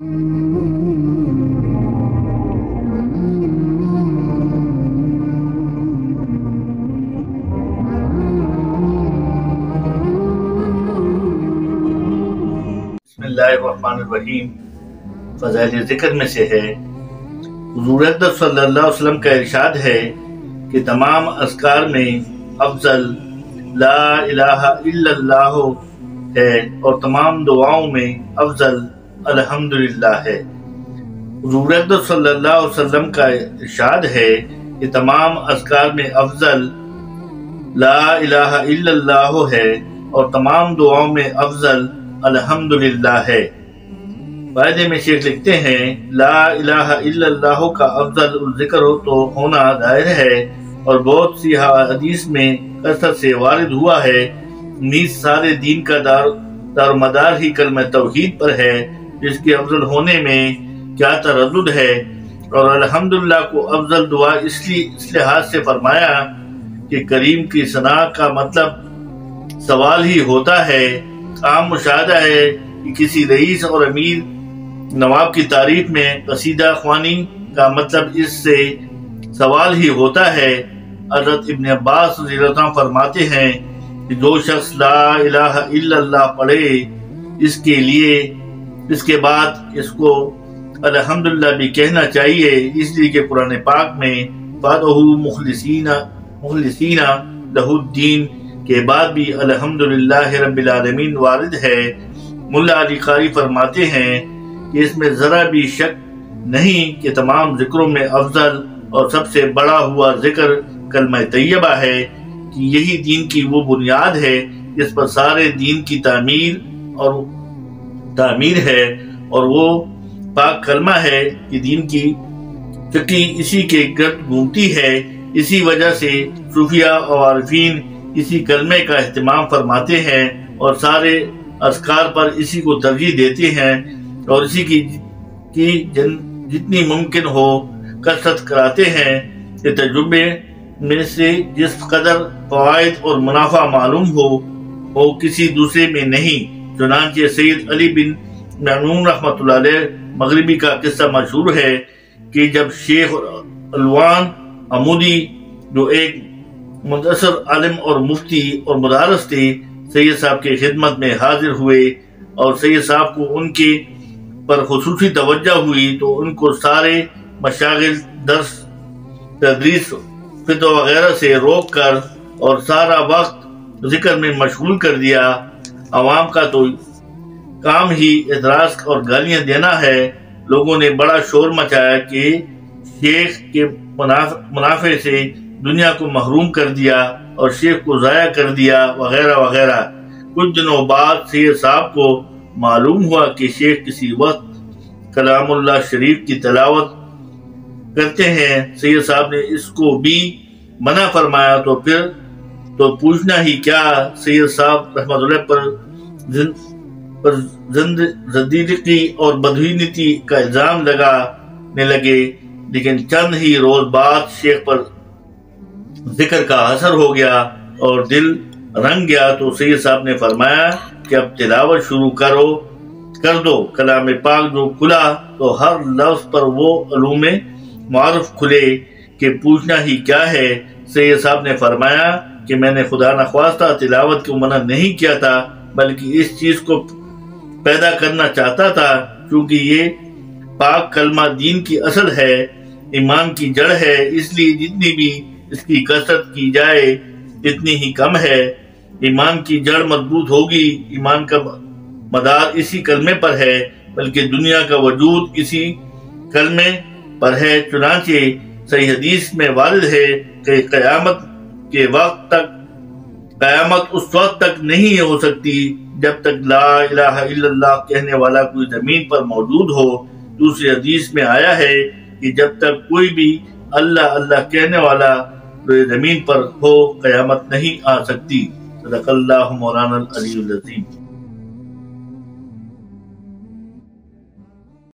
بسم اللہ الرحمن الرحیم۔ فضائل ذکر میں سے ہے، حضور اقدس صلی اللہ علیہ وسلم کا ارشاد ہے کہ تمام اذکار میں افضل لا الہ الا اللہ ہے اور تمام دعاؤں میں افضل الحمدللہ ہے۔ حضور اقدس صلی اللہ علیہ وسلم کا ارشاد ہے کہ تمام اذکار میں افضل لا الہ الا اللہ ہے اور تمام دعاؤں میں افضل الحمدللہ ہے۔ فائدے میں شیخ لکھتے ہیں، لا الہ الا اللہ کا افضل الذکر تو ہونا ظاہر ہے اور بہت سی حدیث میں کثرت سے وارد ہوا ہے۔ نیز سارے دین کا دار و مدار ہی کلمہ توحید پر ہے، جس کے افضل ہونے میں کیا تردد ہے۔ اور الحمدللہ کو افضل دعا اس لحاظ سے فرمایا کہ کریم کی ثنا کا مطلب سوال ہی ہوتا ہے۔ عام مشاہدہ ہے کہ کسی رئیس اور امیر نواب کی تعریف میں قصیدہ خوانی کا مطلب اس سے سوال ہی ہوتا ہے۔ حضرت ابن عباس رضی اللہ عنہ فرماتے ہیں کہ جو شخص لا الہ الا اللہ پڑھے اس کے بعد اس کو الحمدللہ بھی کہنا چاہیے، اس لیے کہ قرآن پاک میں فَادْعُوهُ مخلصین لہ الدین کے بعد بھی الحمدللہ رب العالمین وارد ہے۔ ملا علی قاری فرماتے ہیں کہ اس میں ذرا بھی شک نہیں کہ تمام ذکروں میں افضل اور سب سے بڑا ہوا ذکر کلمہ طیبہ ہے، کہ یہی دین کی وہ بنیاد ہے جس پر سارے دین کی تعمیر ہے، اور وہ پاک کلمہ ہے کہ دین کی فکری اسی کے گرد گھومتی ہے۔ اسی وجہ سے صوفیہ اور عارفین اسی کلمے کا اہتمام فرماتے ہیں اور سارے اذکار پر اسی کو ترجیح دیتے ہیں اور اسی کی جتنی ممکن ہو کثرت کراتے ہیں کہ تجربے میں سے جس قدر فوائد اور منافع معلوم ہو کسی دوسرے میں نہیں۔ چنانچہ سید علی بن میمون رحمۃ اللہ علیہ مغربی کا قصہ مشہور ہے کہ جب شیخ الوان عمودی جو ایک مدثر عالم اور مفتی اور مدارس تھے، سید صاحب کی خدمت میں حاضر ہوئے اور سید صاحب کو ان کے پر خصوصی توجہ ہوئی تو ان کو سارے مشاغل درس تدریس فتویٰ وغیرہ سے روک کر اور سارا وقت ذکر میں مشغول کر دیا۔ عوام کا تو کام ہی اعتراض اور گالیاں دینا ہے۔ لوگوں نے بڑا شور مچایا کہ شیخ کے منافع سے دنیا کو محروم کر دیا اور شیخ کو ضائع کر دیا وغیرہ وغیرہ۔ کچھ دنوں بعد سید صاحب کو معلوم ہوا کہ شیخ کسی وقت کلام اللہ شریف کی تلاوت کرتے ہیں۔ سید صاحب نے اس کو بھی منع فرمایا تو پھر تو پوچھنا ہی کیا، سید صاحب رحمۃ اللہ پر زندیقی اور بدہیمتی کا الزام لگانے لگے، لیکن چند ہی روز بعد شیخ پر ذکر کا اثر ہو گیا اور دل رنگ گیا تو سید صاحب نے فرمایا کہ اب تلاوت شروع کر دو۔ کلام پاک جو کھلا تو ہر لفظ پر وہ علوم معارف کھلے کہ پوچھنا ہی کیا ہے۔ سید صاحب نے فرمایا کہ میں نے خدا نخواستہ تلاوت کو منع نہیں کیا تھا، بلکہ اس چیز کو پیدا کرنا چاہتا تھا، کیونکہ یہ پاک کلمہ دین کی اصل ہے، ایمان کی جڑ ہے، اس لیے جتنی بھی اس کی کثرت کی جائے اتنی ہی کم ہے۔ ایمان کی جڑ مضبوط ہوگی، ایمان کا مدار اسی کلمے پر ہے، بلکہ دنیا کا وجود اسی کلمے پر ہے۔ چنانچہ صحیح حدیث میں وارد ہے کہ قیامت اس وقت تک نہیں ہو سکتی جب تک لا الہ الا اللہ کہنے والا کوئی زمین پر موجود ہو۔ دوسری حدیث میں آیا ہے کہ جب تک کوئی بھی اللہ اللہ کہنے والا زمین پر ہو قیامت نہیں آ سکتی۔ صدق اللہ مولانا العلی العظیم۔